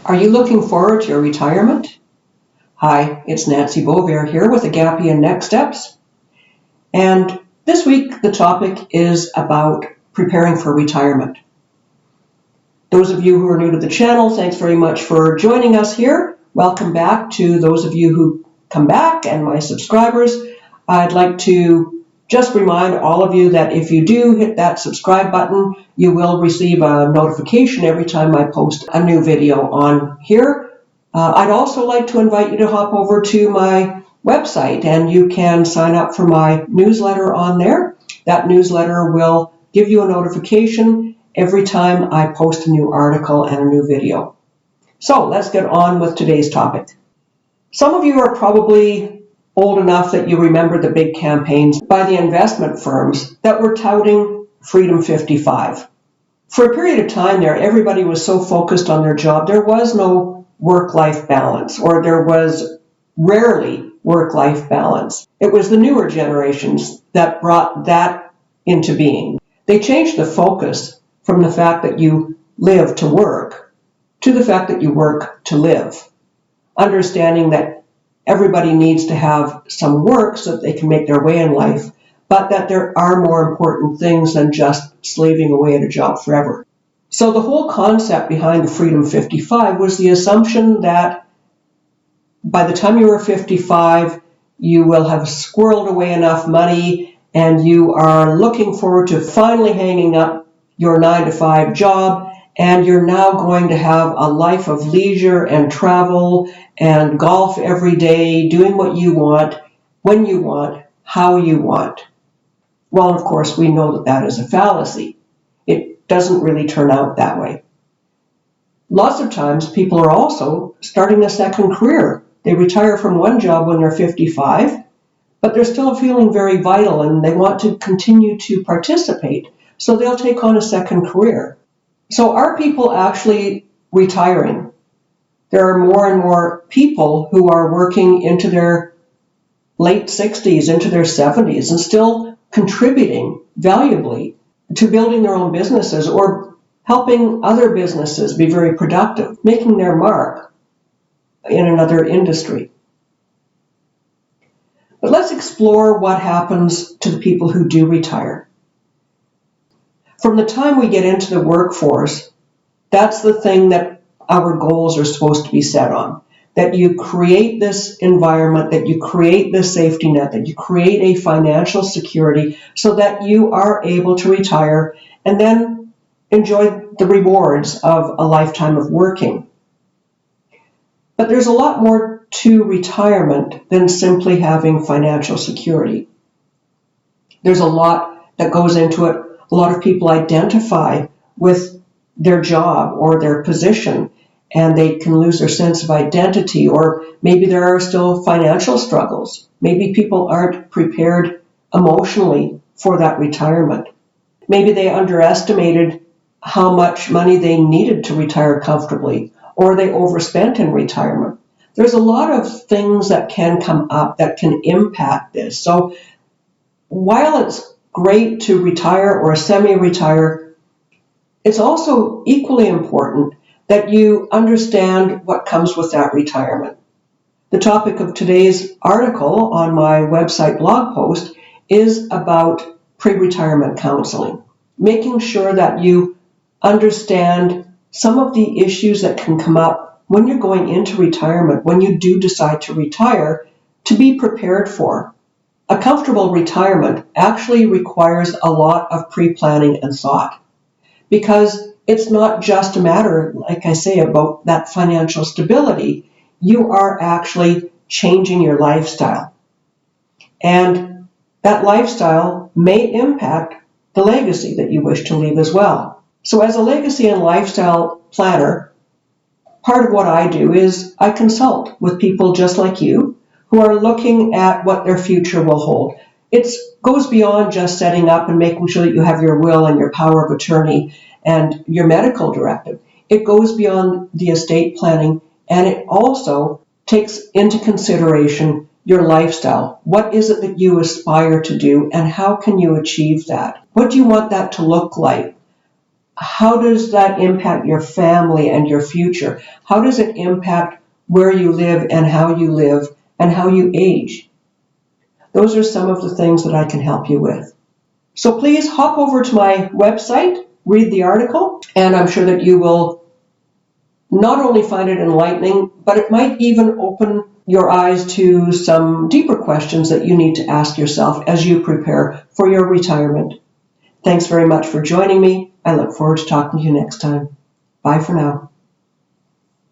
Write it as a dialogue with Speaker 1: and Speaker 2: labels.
Speaker 1: Are you looking forward to your retirement? Hi, it's Nancy Beauvair here with Agape and NEXsteps. And this week the topic is about preparing for retirement. Those of you who are new to the channel, thanks very much for joining us here. Welcome back to those of you who come back and my subscribers. I'd like to just remind all of you that if you do hit that subscribe button, you will receive a notification every time I post a new video on here. I'd also like to invite you to hop over to my website and you can sign up for my newsletter on there. That newsletter will give you a notification every time I post a new article and a new video. So let's get on with today's topic. Some of you are probably old enough that you remember the big campaigns by the investment firms that were touting Freedom 55. For a period of time there, everybody was so focused on their job, there was no work-life balance, or there was rarely work-life balance. It was the newer generations that brought that into being. They changed the focus from the fact that you live to work to the fact that you work to live, understanding that everybody needs to have some work so that they can make their way in life, but that there are more important things than just slaving away at a job forever. So the whole concept behind the Freedom 55 was the assumption that by the time you were 55, you will have squirreled away enough money and you are looking forward to finally hanging up your 9-to-5 job, and you're now going to have a life of leisure and travel and golf every day, doing what you want, when you want, how you want. Well, of course, we know that that is a fallacy. It doesn't really turn out that way. Lots of times, people are also starting a second career. They retire from one job when they're 55, but they're still feeling very vital and they want to continue to participate, so they'll take on a second career. So are people actually retiring? There are more and more people who are working into their late 60s, into their 70s, and still contributing valuably to building their own businesses or helping other businesses be very productive, making their mark in another industry. But let's explore what happens to the people who do retire. From the time we get into the workforce, that's the thing that our goals are supposed to be set on. That you create this environment, that you create this safety net, that you create a financial security so that you are able to retire and then enjoy the rewards of a lifetime of working. But there's a lot more to retirement than simply having financial security. There's a lot that goes into it. A lot of people identify with their job or their position, and they can lose their sense of identity, or maybe there are still financial struggles. Maybe people aren't prepared emotionally for that retirement. Maybe they underestimated how much money they needed to retire comfortably, or they overspent in retirement. There's a lot of things that can come up that can impact this. So while it's great to retire or semi-retire, it's also equally important that you understand what comes with that retirement. The topic of today's article on my website blog post is about pre-retirement counseling, making sure that you understand some of the issues that can come up when you're going into retirement, when you do decide to retire, to be prepared for. A comfortable retirement actually requires a lot of pre-planning and thought, because it's not just a matter, like I say, about that financial stability. You are actually changing your lifestyle. And that lifestyle may impact the legacy that you wish to leave as well. So as a legacy and lifestyle planner, part of what I do is I consult with people just like you who are looking at what their future will hold. It goes beyond just setting up and making sure that you have your will and your power of attorney and your medical directive. It goes beyond the estate planning, and it also takes into consideration your lifestyle. What is it that you aspire to do, and how can you achieve that? What do you want that to look like? how does that impact your family and your future? How does it impact where you live and how you age? Those are some of the things that I can help you with. So please hop over to my website, read the article, and I'm sure that you will not only find it enlightening, but it might even open your eyes to some deeper questions that you need to ask yourself as you prepare for your retirement. Thanks very much for joining me. I look forward to talking to you next time. Bye for now.